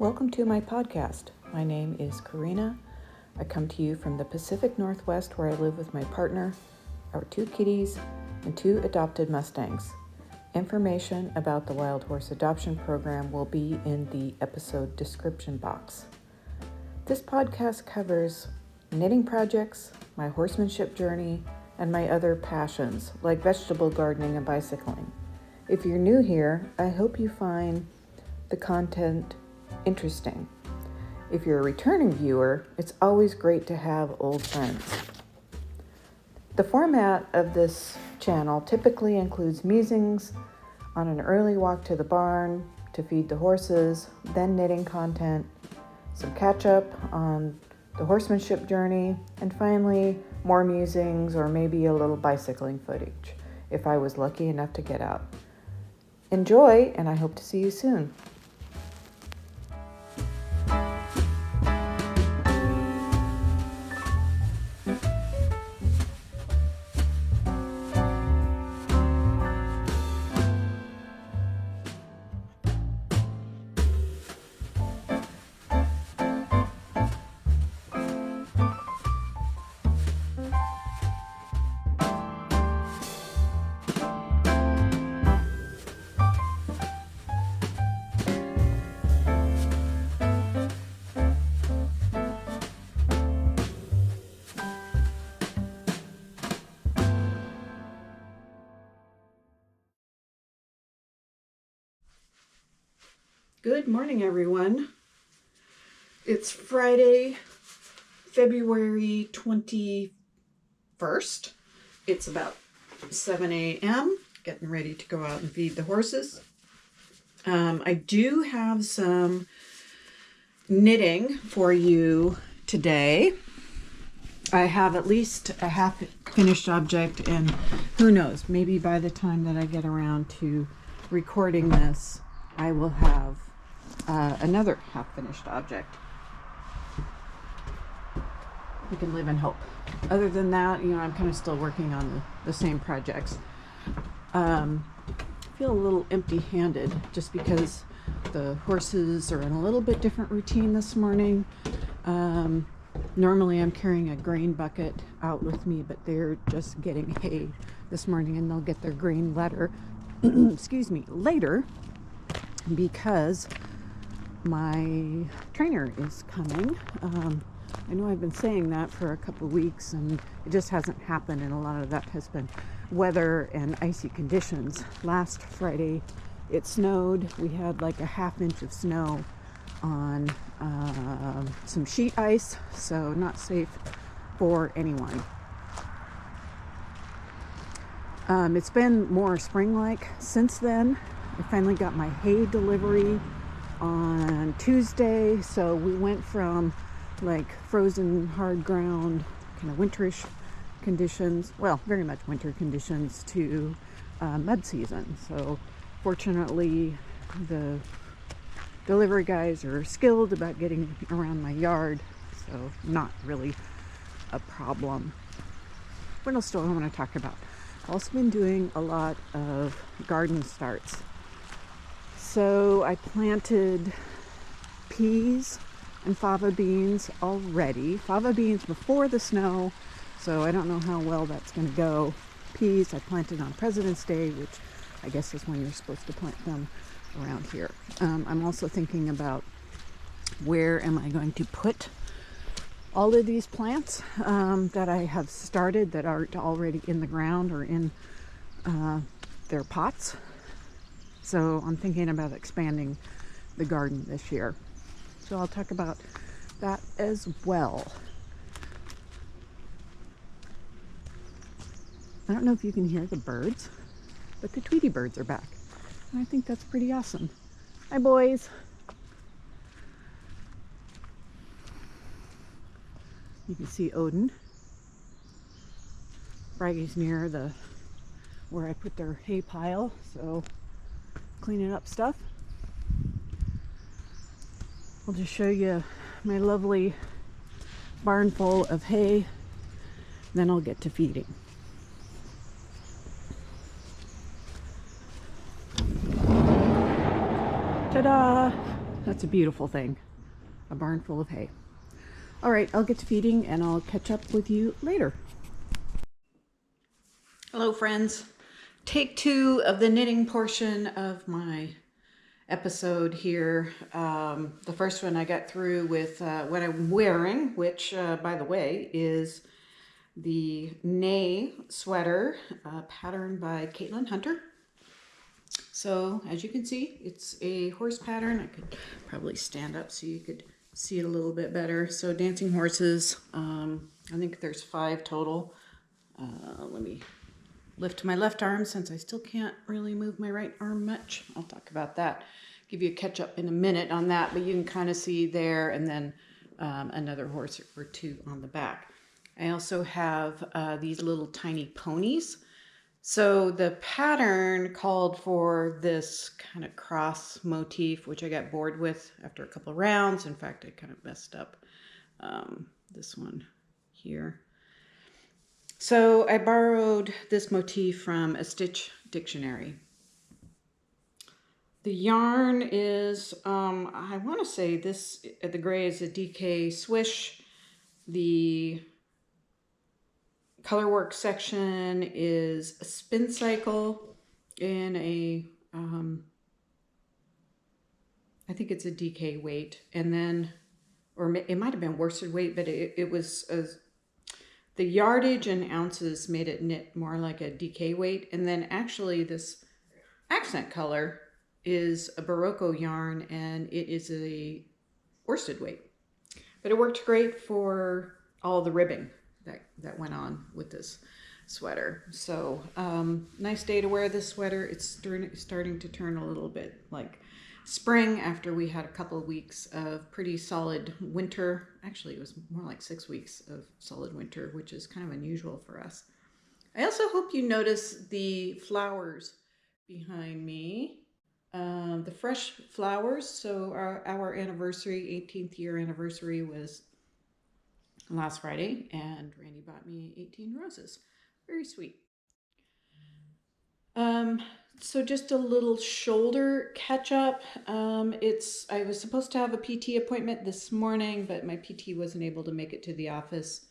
Welcome to my podcast. My name is Karina. I come to you from the Pacific Northwest where I live with my partner, our 2 kitties, and 2 adopted Mustangs. Information about the Wild Horse Adoption Program will be in the episode description box. This podcast covers knitting projects, my horsemanship journey, and my other passions like vegetable gardening and bicycling. If you're new here, I hope you find the content interesting. If you're a returning viewer, it's always great to have old friends. The format of this channel typically includes musings on an early walk to the barn to feed the horses, then knitting content, some catch up on the horsemanship journey, and finally more musings or maybe a little bicycling footage if I was lucky enough to get out. Enjoy, and I hope to see you soon. Good morning, everyone. It's Friday, February 21st. It's about 7 a.m. Getting ready to go out and feed the horses. I do have some knitting for you today. I have at least a half finished object, and who knows, maybe by the time that I get around to recording this, I will have another half-finished object. We can live in hope. Other than that, I'm kind of still working on the same projects. I feel a little empty-handed just because the horses are in a little bit different routine this morning. Normally I'm carrying a grain bucket out with me, but they're just getting hay this morning, and they'll get their grain later because my trainer is coming. I know I've been saying that for a couple of weeks, and it just hasn't happened, and a lot of that has been weather and icy conditions. Last Friday it snowed. We had like a half inch of snow on some sheet ice, so not safe for anyone. It's been more spring-like since then. I finally got my hay delivery on Tuesday, so we went from like frozen hard ground, kind of winterish conditions, well, very much winter conditions, to mud season. So fortunately the delivery guys are skilled about getting around my yard, so not really a problem. What else do I want to talk about? I've also been doing a lot of garden starts. So I planted peas and fava beans already. Fava beans before the snow, so I don't know how well that's going to go. Peas I planted on President's Day, which I guess is when you're supposed to plant them around here. I'm also thinking about where am I going to put all of these plants that I have started that aren't already in the ground or in their pots. So I'm thinking about expanding the garden this year. So I'll talk about that as well. I don't know if you can hear the birds, but the Tweety birds are back. And I think that's pretty awesome. Hi, boys. You can see Odin. Bragi's near where I put their hay pile, so cleaning up stuff. I'll just show you my lovely barn full of hay, then I'll get to feeding. Ta-da! That's a beautiful thing. A barn full of hay. All right, I'll get to feeding and I'll catch up with you later. Hello, friends. Take 2 of the knitting portion of my episode here. The first one I got through with what I'm wearing, which, by the way, is the Neigh sweater, patterned by Caitlin Hunter. So, as you can see, it's a horse pattern. I could probably stand up so you could see it a little bit better. So, dancing horses. I think there's 5 total. Let me lift my left arm since I still can't really move my right arm much. I'll talk about that. Give you a catch up in a minute on that, but you can kind of see there, and then another horse or 2 on the back. I also have these little tiny ponies. So the pattern called for this kind of cross motif, which I got bored with after a couple of rounds. In fact, I kind of messed up this one here. So I borrowed this motif from a Stitch dictionary. The yarn is, I want to say this, the gray is a DK Swish. The colorwork section is a spin cycle in a, I think it's a DK weight. And then, or it might have been worsted weight, but it was the yardage in ounces made it knit more like a DK weight. And then actually this accent color is a Barocco yarn, and it is a worsted weight. But it worked great for all the ribbing that went on with this sweater. So nice day to wear this sweater. It's starting to turn a little bit like spring after we had a couple of weeks of pretty solid winter. Actually, it was more like 6 weeks of solid winter, which is kind of unusual for us. I also hope you notice the flowers behind me. The fresh flowers. So our anniversary, 18th year anniversary, was last Friday, and Randy bought me 18 roses. Very sweet. So just a little shoulder catch up. I was supposed to have a PT appointment this morning, but my PT wasn't able to make it to the office.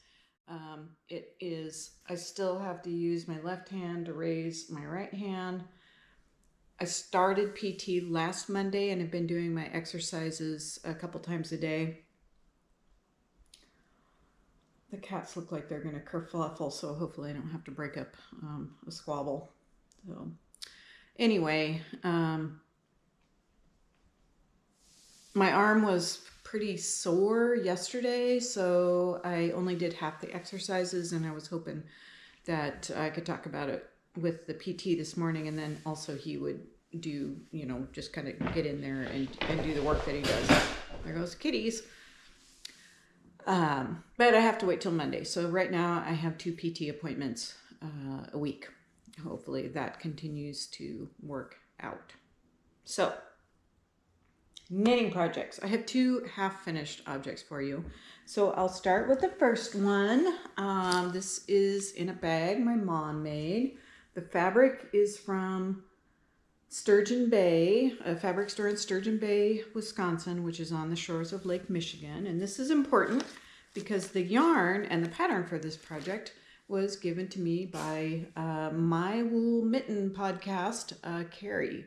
I still have to use my left hand to raise my right hand. I started PT last Monday and have been doing my exercises a couple times a day. The cats look like they're going to kerfluffle, so hopefully I don't have to break up a squabble. So anyway, my arm was pretty sore yesterday, so I only did half the exercises, and I was hoping that I could talk about it with the PT this morning, and then also he would do, just kind of get in there and do the work that he does. There goes the kitties. But I have to wait till Monday. So right now I have 2 PT appointments a week. Hopefully that continues to work out. So, knitting projects. I have 2 half-finished objects for you. So I'll start with the first one. This is in a bag my mom made. The fabric is from Sturgeon Bay, a fabric store in Sturgeon Bay, Wisconsin, which is on the shores of Lake Michigan. And this is important because the yarn and the pattern for this project was given to me by MyWoolMitten podcast, Carrie.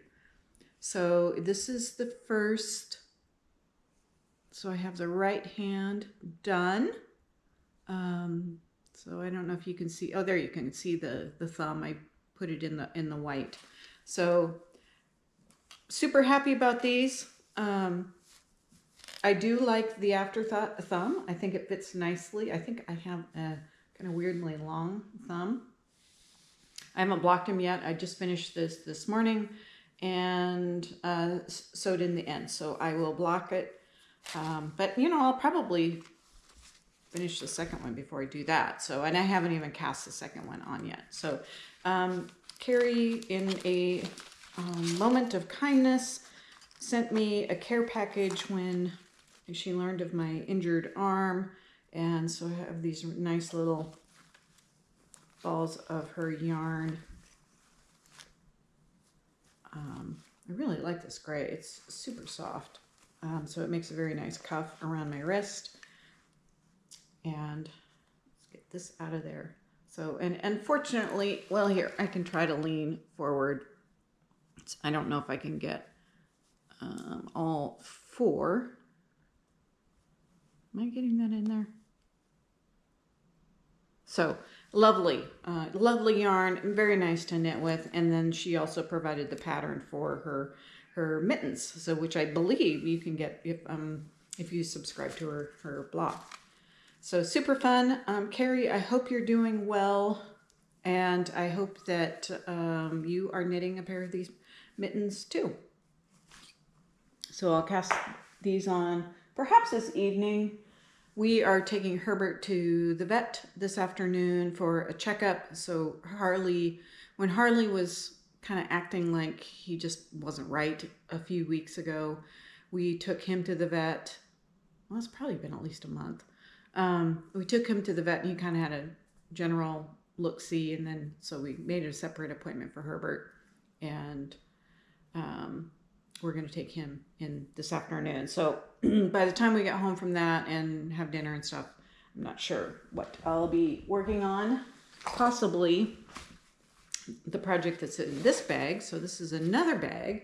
So this is the first. So I have the right hand done. So I don't know if you can see. Oh, there you can see the thumb. I put it in the white. So super happy about these. I do like the afterthought thumb. I think it fits nicely. I think I have a kind of weirdly long thumb. I haven't blocked him yet. I just finished this morning and sewed in the end. So I will block it. But I'll probably finish the second one before I do that. So, and I haven't even cast the second one on yet. So Carrie, in a moment of kindness, sent me a care package when she learned of my injured arm. And so I have these nice little balls of her yarn. I really like this gray. It's super soft. So it makes a very nice cuff around my wrist. And let's get this out of there. So, and unfortunately, well, here, I can try to lean forward. I don't know if I can get all four. Am I getting that in there? So lovely, lovely yarn, very nice to knit with. And then she also provided the pattern for her mittens, so which I believe you can get if you subscribe to her blog. So super fun. Carrie, I hope you're doing well, and I hope that you are knitting a pair of these mittens too. So I'll cast these on perhaps this evening. We are taking Herbert to the vet this afternoon for a checkup. So when Harley was kind of acting like he just wasn't right a few weeks ago, we took him to the vet. Well, it's probably been at least a month. We took him to the vet and he kind of had a general look-see, and then so we made a separate appointment for Herbert, and we're going to take him in this afternoon. So by the time we get home from that and have dinner and stuff, I'm not sure what I'll be working on. Possibly the project that's in this bag. So this is another bag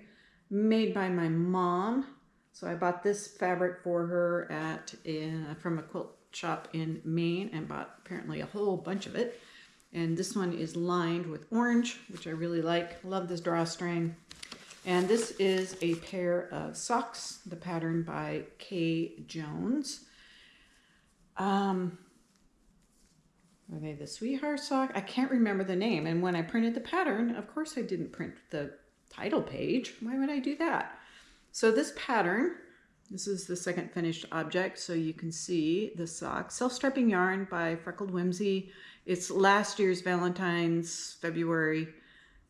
made by my mom. So I bought this fabric for her from a quilt shop in Maine, and bought apparently a whole bunch of it. And this one is lined with orange, which I really like. Love this drawstring. And this is a pair of socks, the pattern by K. Jones. Are they the Sweetheart sock? I can't remember the name. And when I printed the pattern, of course I didn't print the title page. Why would I do that? So this pattern, this is the second finished object, so you can see the sock. Self-striping yarn by Freckled Whimsey. It's last year's Valentine's, February.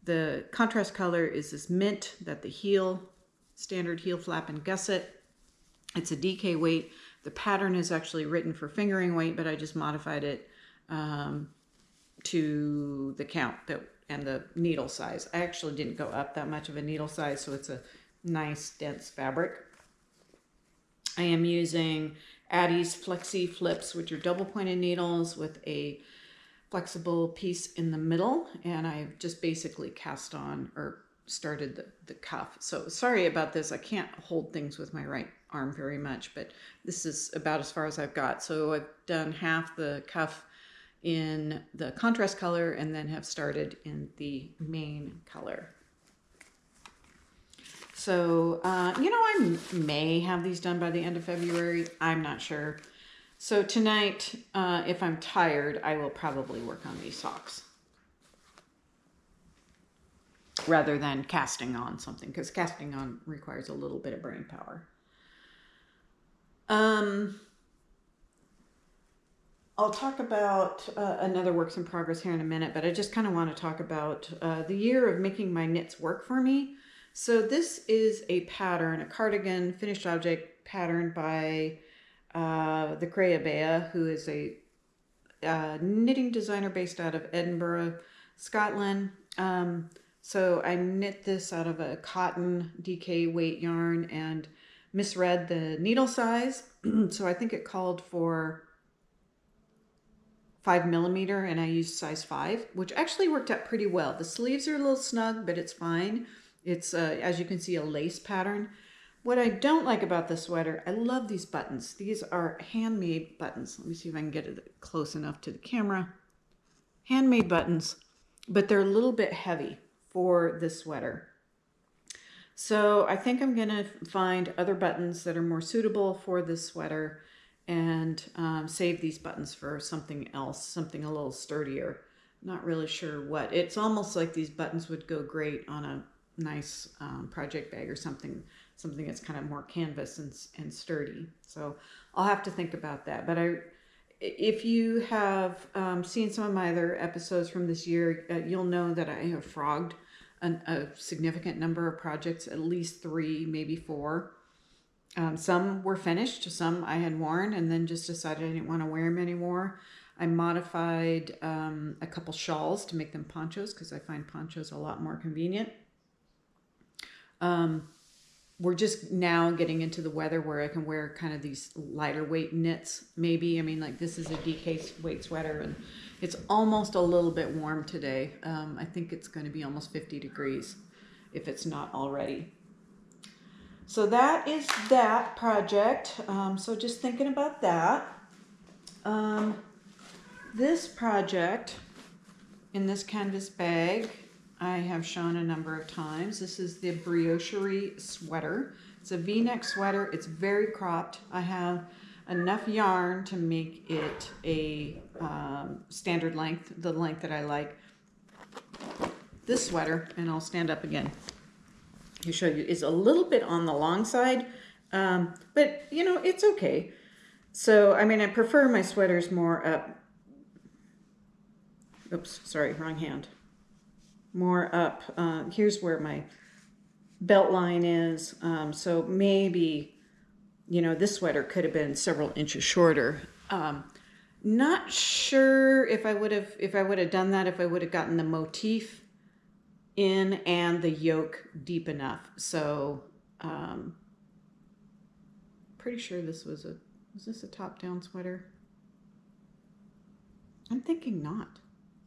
The contrast color is this mint, that the standard heel flap and gusset. It's a DK weight. The pattern is actually written for fingering weight, but I just modified it to the count and the needle size. I actually didn't go up that much of a needle size, so it's a nice dense fabric. I am using Addie's Flexi Flips, which are double pointed needles with a flexible piece in the middle, and I've just basically cast on or started the cuff. So sorry about this. I can't hold things with my right arm very much, but this is about as far as I've got. So I've done half the cuff in the contrast color and then have started in the main color. So, I may have these done by the end of February. I'm not sure. So tonight, if I'm tired, I will probably work on these socks rather than casting on something, because casting on requires a little bit of brain power. I'll talk about another works in progress here in a minute, but I just kind of want to talk about the year of making my knits work for me. So this is a pattern, a cardigan finished object pattern by the Creabea, who is a knitting designer based out of Edinburgh, Scotland. So I knit this out of a cotton DK weight yarn and misread the needle size. So I think it called for 5mm and I used size 5, which actually worked out pretty well. The sleeves are a little snug, but it's fine. It's, as you can see, a lace pattern. What I don't like about the sweater, I love these buttons. These are handmade buttons. Let me see if I can get it close enough to the camera. Handmade buttons, but they're a little bit heavy for this sweater. So I think I'm gonna find other buttons that are more suitable for this sweater and save these buttons for something else, something a little sturdier. Not really sure what. It's almost like these buttons would go great on a nice project bag or something that's kind of more canvas and sturdy. So I'll have to think about that. But if you have seen some of my other episodes from this year, you'll know that I have frogged a significant number of projects, at least 3, maybe 4. Some were finished, some I had worn and then just decided I didn't want to wear them anymore. I modified a couple shawls to make them ponchos because I find ponchos a lot more convenient. we're just now getting into the weather where I can wear kind of these lighter weight knits, maybe. I mean, like this is a DK weight sweater, and it's almost a little bit warm today. I think it's going to be almost 50 degrees if it's not already. So that is that project. So just thinking about that. This project in this canvas bag, I have shown a number of times. This is the Briocherie sweater. It's a V-neck sweater. It's very cropped. I have enough yarn to make it a standard length, the length that I like. This sweater, and I'll stand up again to show you, is a little bit on the long side, but you know, it's okay. So, I mean, I prefer my sweaters more up. Oops, sorry, wrong hand. More up. Here's where my belt line is. So maybe, you know, this sweater could have been several inches shorter. Not sure if I would have done that, if I would have gotten the motif in and the yoke deep enough. So, pretty sure this was this a top-down sweater? I'm thinking not.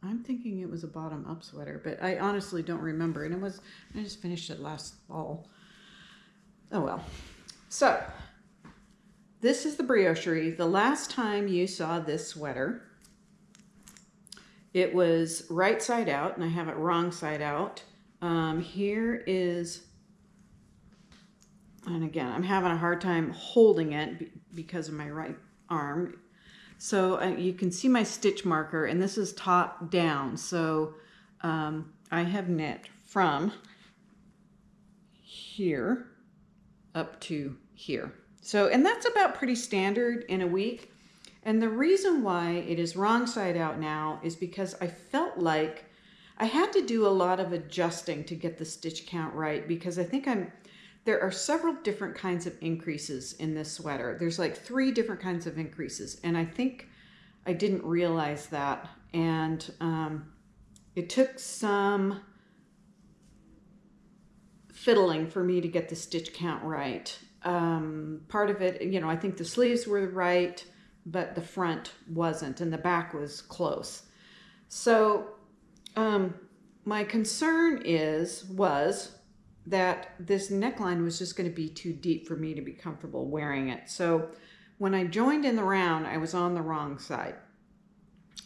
I'm thinking it was a bottom-up sweater, but I honestly don't remember. And I just finished it last fall. Oh well. So, this is the Briocherie. The last time you saw this sweater, it was right side out, and I have it wrong side out. Here is, and again, I'm having a hard time holding it because of my right arm. So you can see my stitch marker, and this is top down. So I have knit from here up to here. So, and that's about pretty standard in a week. And the reason why it is wrong side out now is because I felt like I had to do a lot of adjusting to get the stitch count right, because I think there are several different kinds of increases in this sweater. There's like 3 different kinds of increases, and I think I didn't realize that. And it took some fiddling for me to get the stitch count right. Part of it, you know, I think the sleeves were right, but the front wasn't, and the back was close. So my concern was that this neckline was just going to be too deep for me to be comfortable wearing it. So when I joined in the round, I was on the wrong side.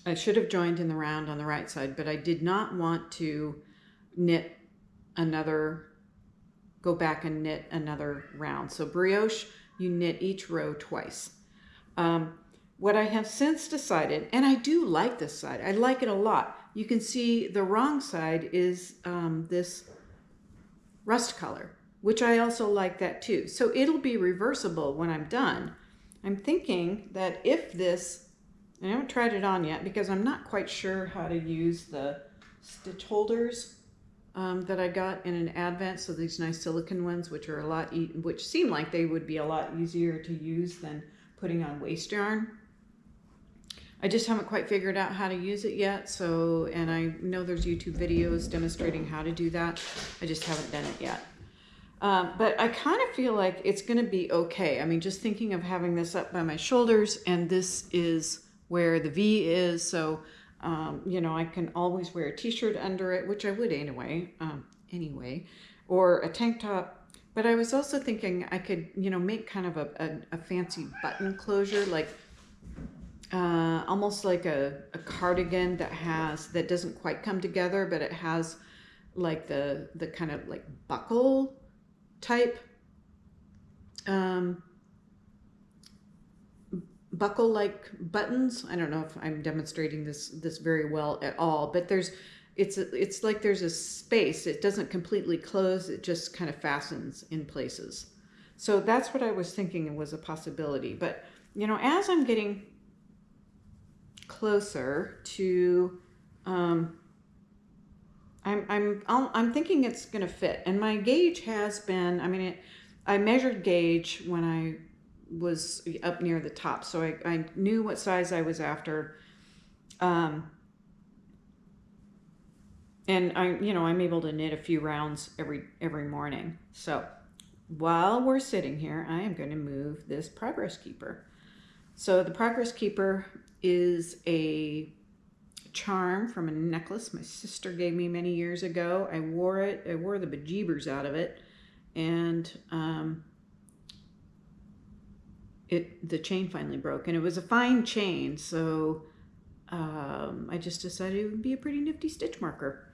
I should have joined in the round on the right side, but I did not want to go back and knit another round. So brioche, you knit each row twice. What I have since decided, and I do like this side, I like it a lot. You can see the wrong side is this rust color, which I also like that too. So it'll be reversible when I'm done. I'm thinking that if this, I haven't tried it on yet because I'm not quite sure how to use the stitch holders that I got in an Advent. So these nice silicone ones, which are which seem like they would be a lot easier to use than putting on waste yarn. I just haven't quite figured out how to use it yet. So, and I know there's YouTube videos demonstrating how to do that. I just haven't done it yet. But I kind of feel like it's going to be okay. I mean, just thinking of having this up by my shoulders, and this is where the V is. So, you know, I can always wear a t-shirt under it, which I would anyway, or a tank top. But I was also thinking I could, you know, make kind of a fancy button closure, like almost like a cardigan that doesn't quite come together, but it has like the kind of like buckle type buckle like buttons. I don't know if I'm demonstrating this very well at all, but it's like there's a space. It doesn't completely close, it just kind of fastens in places. So that's what I was thinking was a possibility. But you know, as I'm getting closer to I'm thinking it's going to fit, and my gauge has been, I mean, I measured gauge when I was up near the top, so I knew what size I was after, and I'm able to knit a few rounds every morning. So while we're sitting here, I am going to move this Progress Keeper. So the Progress Keeper is a charm from a necklace my sister gave me many years ago. I wore it. I wore the bejeebers out of it, and the chain finally broke, and it was a fine chain, so I just decided it would be a pretty nifty stitch marker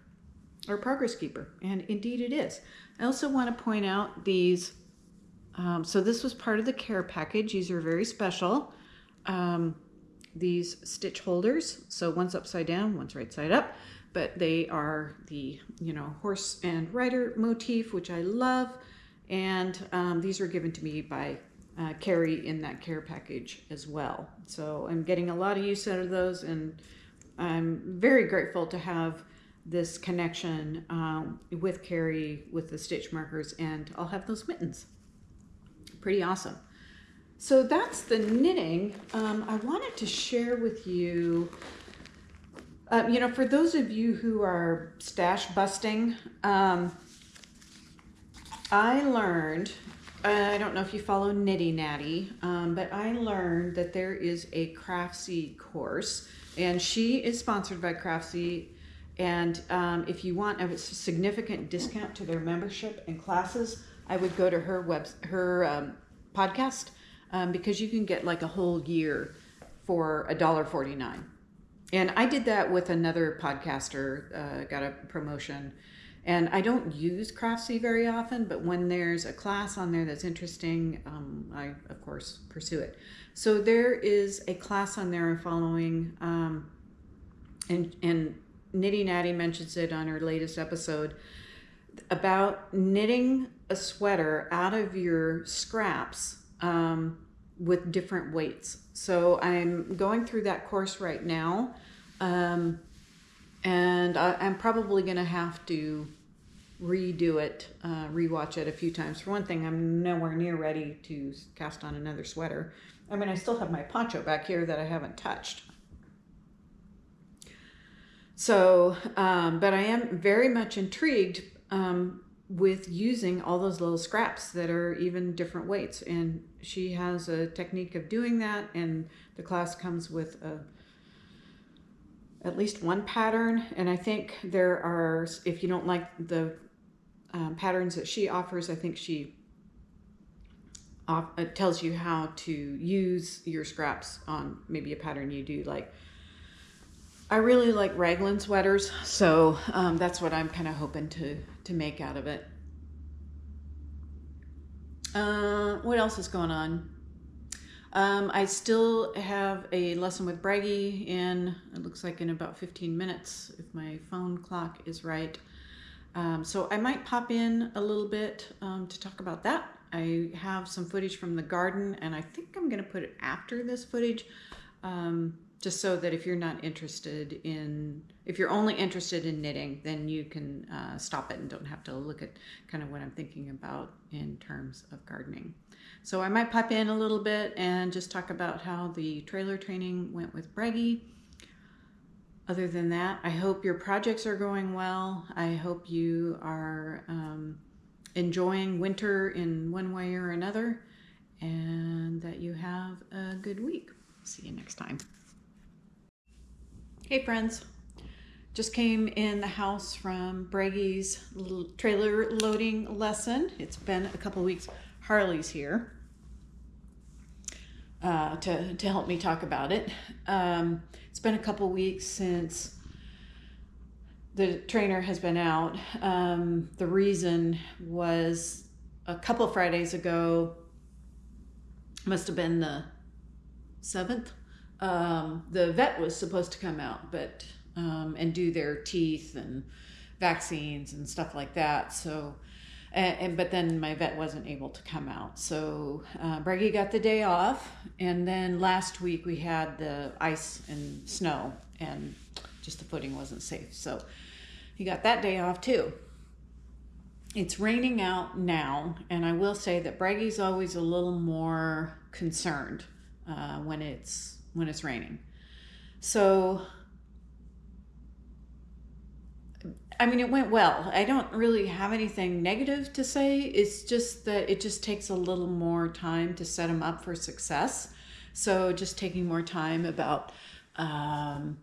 or Progress Keeper, and indeed it is. I also want to point out these. So this was part of the care package. These are very special. These stitch holders. So one's upside down, one's right side up, but they are the, horse and rider motif, which I love. And these were given to me by Carrie in that care package as well. So I'm getting a lot of use out of those, and I'm very grateful to have this connection with Carrie with the stitch markers, and I'll have those mittens. Pretty awesome. So that's the knitting. I wanted to share with you, for those of you who are stash busting, I learned, I don't know if you follow Nitty Natty, but I learned that there is a Craftsy course, and she is sponsored by Craftsy. And if you want a significant discount to their membership and classes, I would go to her podcast, because you can get like a whole year for $1.49. And I did that with another podcaster, got a promotion. And I don't use Craftsy very often, but when there's a class on there that's interesting, I, of course, pursue it. So there is a class on there I'm following, and Nitty Natty mentions it on her latest episode, about knitting a sweater out of your scraps with different weights. So I'm going through that course right now, and I'm probably going to have to redo it, rewatch it a few times. For one thing, I'm nowhere near ready to cast on another sweater. I mean, I still have my poncho back here that I haven't touched. So, but I am very much intrigued with using all those little scraps that are even different weights. And she has a technique of doing that, and the class comes with at least one pattern. And I think there are, if you don't like the patterns that she offers, I think she tells you how to use your scraps on maybe a pattern you do. Like, I really like raglan sweaters, so that's what I'm kind of hoping to make out of it. What else is going on? I still have a lesson with Bragi it looks like in about 15 minutes, if my phone clock is right. So I might pop in a little bit to talk about that. I have some footage from the garden, and I think I'm going to put it after this footage, just so that if you're not interested if you're only interested in knitting, then you can stop it and don't have to look at kind of what I'm thinking about in terms of gardening. So I might pop in a little bit and just talk about how the trailer training went with Bragi. Other than that, I hope your projects are going well. I hope you are enjoying winter in one way or another, and that you have a good week. See you next time. Hey friends, just came in the house from Bragi's trailer loading lesson. It's been a couple weeks. Harley's here to help me talk about it. It's been a couple weeks since the trainer has been out. The reason was a couple Fridays ago, must have been the 7th. The vet was supposed to come out, but and do their teeth and vaccines and stuff like that. So, but then my vet wasn't able to come out. So Bragi got the day off, and then last week we had the ice and snow, and just the footing wasn't safe. So he got that day off too. It's raining out now, and I will say that Bragi's always a little more concerned when it's raining. So I mean, it went well. I don't really have anything negative to say. It's just that it just takes a little more time to set him up for success. So just taking more time about um,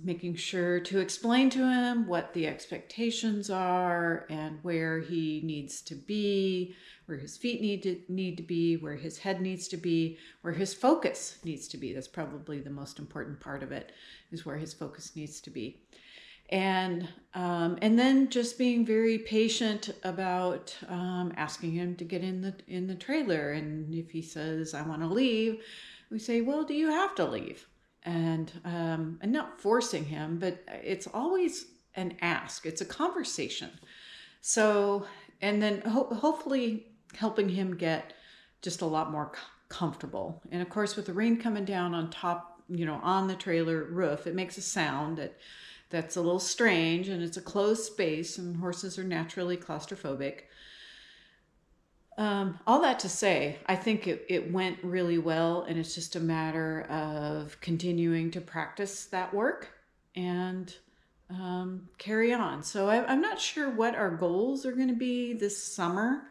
making sure to explain to him what the expectations are and where he needs to be, where his feet need to be, where his head needs to be, where his focus needs to be. That's probably the most important part of it, is where his focus needs to be. And then just being very patient about asking him to get in the trailer. And if he says, I want to leave, we say, well, do you have to leave? And not forcing him, but it's always an ask. It's a conversation. So, and then hopefully helping him get just a lot more comfortable. And of course, with the rain coming down on top, on the trailer roof, it makes a sound that's a little strange, and it's a closed space, and horses are naturally claustrophobic. All that to say, I think it went really well, and it's just a matter of continuing to practice that work and carry on. So I'm not sure what our goals are going to be this summer.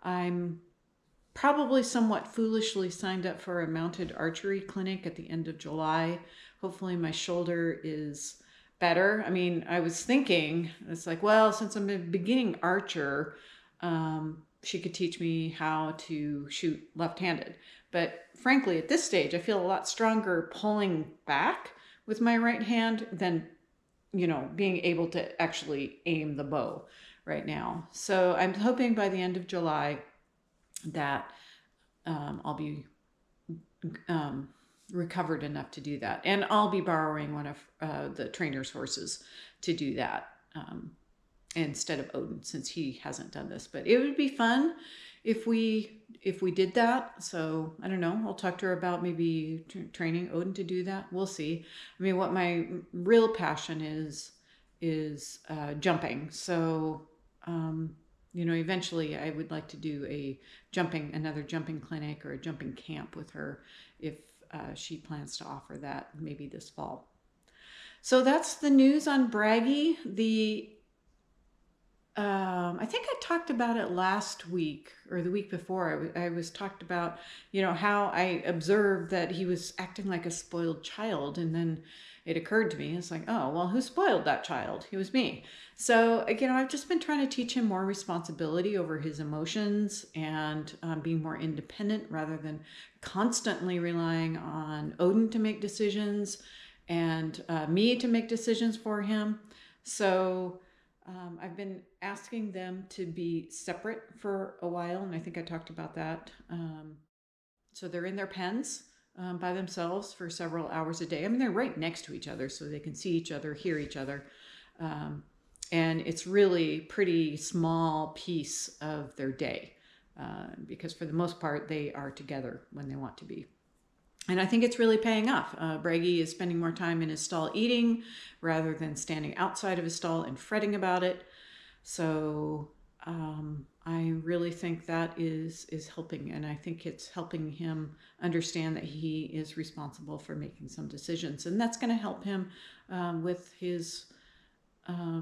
I'm probably somewhat foolishly signed up for a mounted archery clinic at the end of July. Hopefully my shoulder is better. I mean, I was thinking, it's like, well, since I'm a beginning archer, she could teach me how to shoot left-handed. But frankly, at this stage, I feel a lot stronger pulling back with my right hand than, being able to actually aim the bow right now. So I'm hoping by the end of July that I'll be recovered enough to do that. And I'll be borrowing one of the trainer's horses to do that instead of Odin, since he hasn't done this. But it would be fun if we did that. So I don't know. I'll talk to her about maybe training Odin to do that. We'll see. I mean, what my real passion is jumping. So eventually I would like to do another jumping clinic or a jumping camp with her if she plans to offer that maybe this fall. So that's the news on Bragi. I think I talked about it last week or the week before. I was talked about, how I observed that he was acting like a spoiled child. And then it occurred to me, it's like, oh, well, who spoiled that child? It was me. So, I've just been trying to teach him more responsibility over his emotions and being more independent rather than constantly relying on Odin to make decisions and me to make decisions for him. So I've been asking them to be separate for a while, and I think I talked about that. So they're in their pens by themselves for several hours a day. I mean, they're right next to each other, so they can see each other, hear each other. And it's really pretty small piece of their day because for the most part, they are together when they want to be. And I think it's really paying off. Bragi is spending more time in his stall eating rather than standing outside of his stall and fretting about it. So I really think that is helping. And I think it's helping him understand that he is responsible for making some decisions. And that's going to help him with his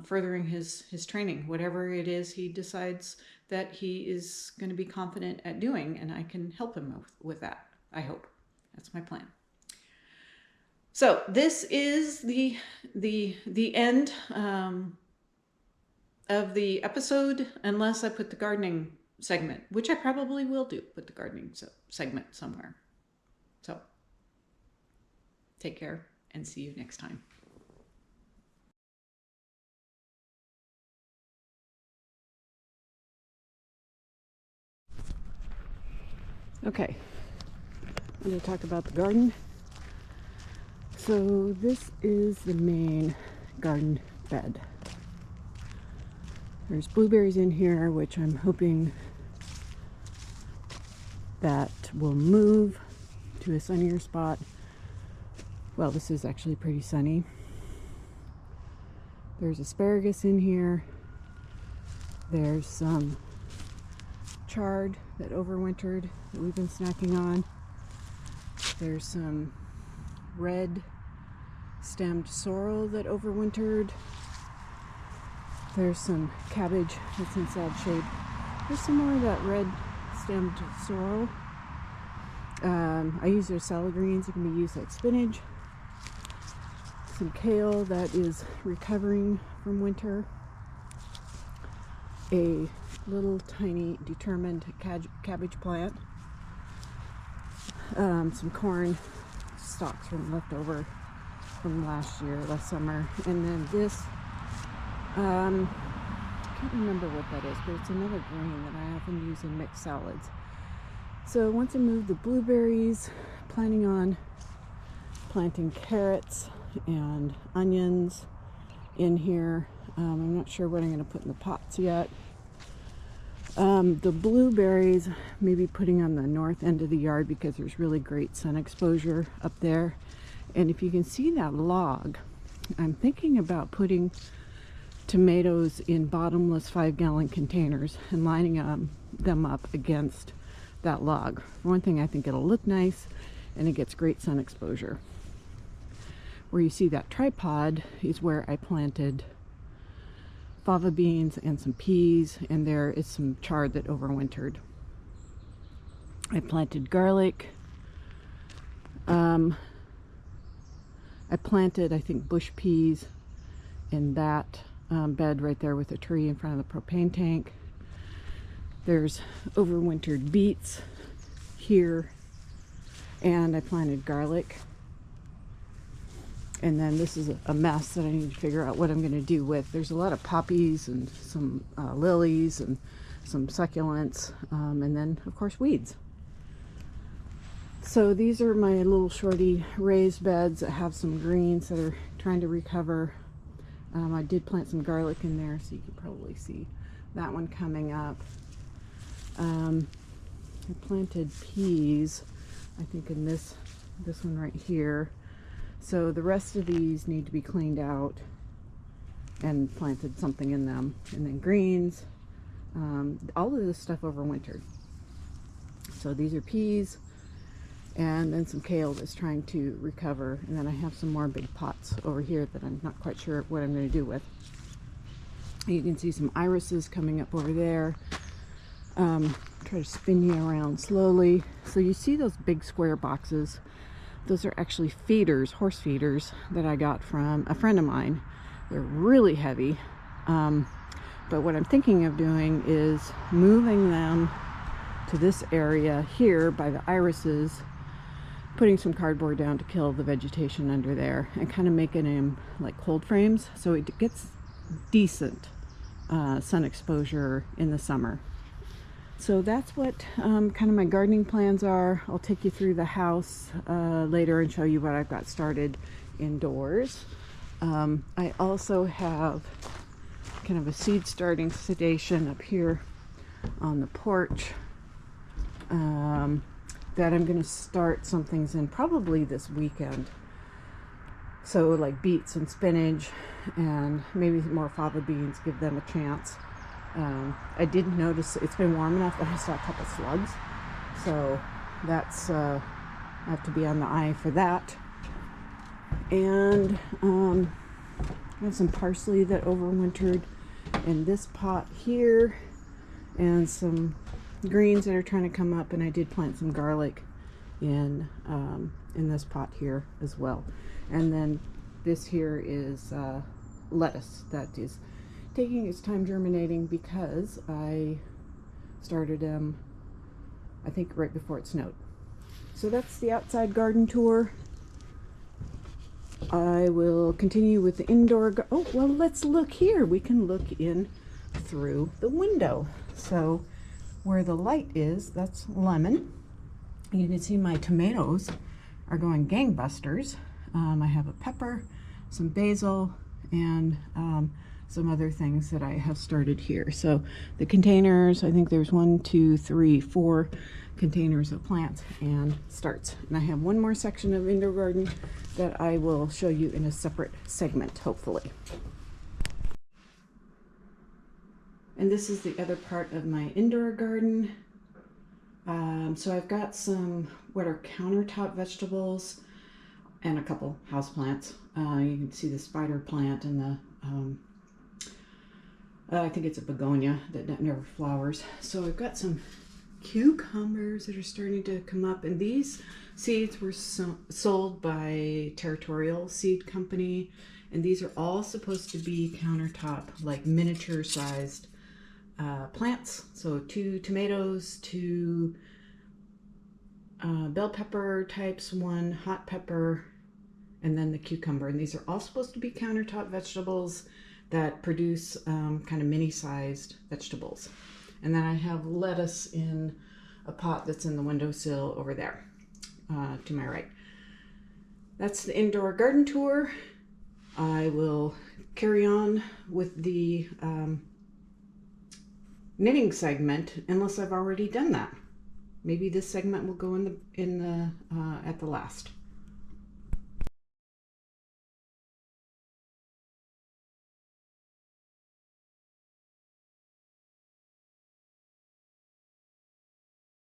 furthering his training, whatever it is he decides that he is going to be confident at doing. And I can help him with that, I hope. That's my plan. So this is the end of the episode, unless I put the gardening segment, which I probably will do, put the gardening segment somewhere. So take care and see you next time. Okay. I'm going to talk about the garden. So this is the main garden bed. There's blueberries in here, which I'm hoping that will move to a sunnier spot. Well, this is actually pretty sunny. There's asparagus in here. There's some chard that overwintered that we've been snacking on. There's some red stemmed sorrel that overwintered. There's some cabbage that's in sad shape. There's some more of that red stemmed sorrel. I use their salad greens. It can be used like spinach. Some kale that is recovering from winter. A little tiny determined cabbage plant. Some corn stalks from leftover from last summer. And then this, I can't remember what that is, but it's another grain that I often use in mixed salads. So once I move the blueberries, planning on planting carrots and onions in here. I'm not sure what I'm going to put in the pots yet. The blueberries, maybe putting on the north end of the yard because there's really great sun exposure up there. And if you can see that log, I'm thinking about putting tomatoes in bottomless 5-gallon containers and lining them up against that log. For one thing, I think it'll look nice and it gets great sun exposure. Where you see that tripod is where I planted fava beans and some peas, and there is some chard that overwintered. I planted garlic. I planted, I think, bush peas in that bed right there with a tree in front of the propane tank. There's overwintered beets here, and I planted garlic. And then this is a mess that I need to figure out what I'm going to do with. There's a lot of poppies and some lilies and some succulents, and then of course weeds. So these are my little shorty raised beds that have some greens that are trying to recover. I did plant some garlic in there, so you can probably see that one coming up. I planted peas, I think, in this one right here. So the rest of these need to be cleaned out and planted something in them. And then greens, all of this stuff overwintered. So these are peas, and then some kale that's trying to recover. And then I have some more big pots over here that I'm not quite sure what I'm going to do with. You can see some irises coming up over there. Try to spin you around slowly. So you see those big square boxes. Those are actually feeders, horse feeders, that I got from a friend of mine. They're really heavy. But what I'm thinking of doing is moving them to this area here by the irises, putting some cardboard down to kill the vegetation under there, and kind of making them like cold frames so it gets decent sun exposure in the summer. So that's what kind of my gardening plans are. I'll take you through the house later and show you what I've got started indoors. I also have kind of a seed starting station up here on the porch that I'm going to start some things in probably this weekend. So like beets and spinach and maybe more fava beans, give them a chance. I did notice it's been warm enough that I saw a couple slugs, so that's I have to be on the eye for that. And I have some parsley that overwintered in this pot here, and some greens that are trying to come up, and I did plant some garlic in this pot here as well. And then this here is lettuce that is taking its time germinating because I started them I think right before it snowed. So that's the outside garden tour. I will continue with the indoor oh well, let's look here. We can look in through the window. So where the light is, that's lemon. You can see my tomatoes are going gangbusters. I have a pepper, some basil, and some other things that I have started here. So the containers, I think there's 1, 2, 3, 4 containers of plants and starts. And I have one more section of indoor garden that I will show you in a separate segment, hopefully. And this is the other part of my indoor garden. So I've got some what are countertop vegetables and a couple houseplants. You can see the spider plant and the I think it's a begonia that never flowers. So I've got some cucumbers that are starting to come up, and these seeds were sold by Territorial Seed Company, and these are all supposed to be countertop, like miniature sized plants. So 2 tomatoes, 2 bell pepper types, 1 hot pepper, and then the cucumber. And these are all supposed to be countertop vegetables that produce kind of mini-sized vegetables. And then I have lettuce in a pot that's in the windowsill over there to my right. That's the indoor garden tour. I will carry on with the knitting segment unless I've already done that. Maybe this segment will go in the at the last.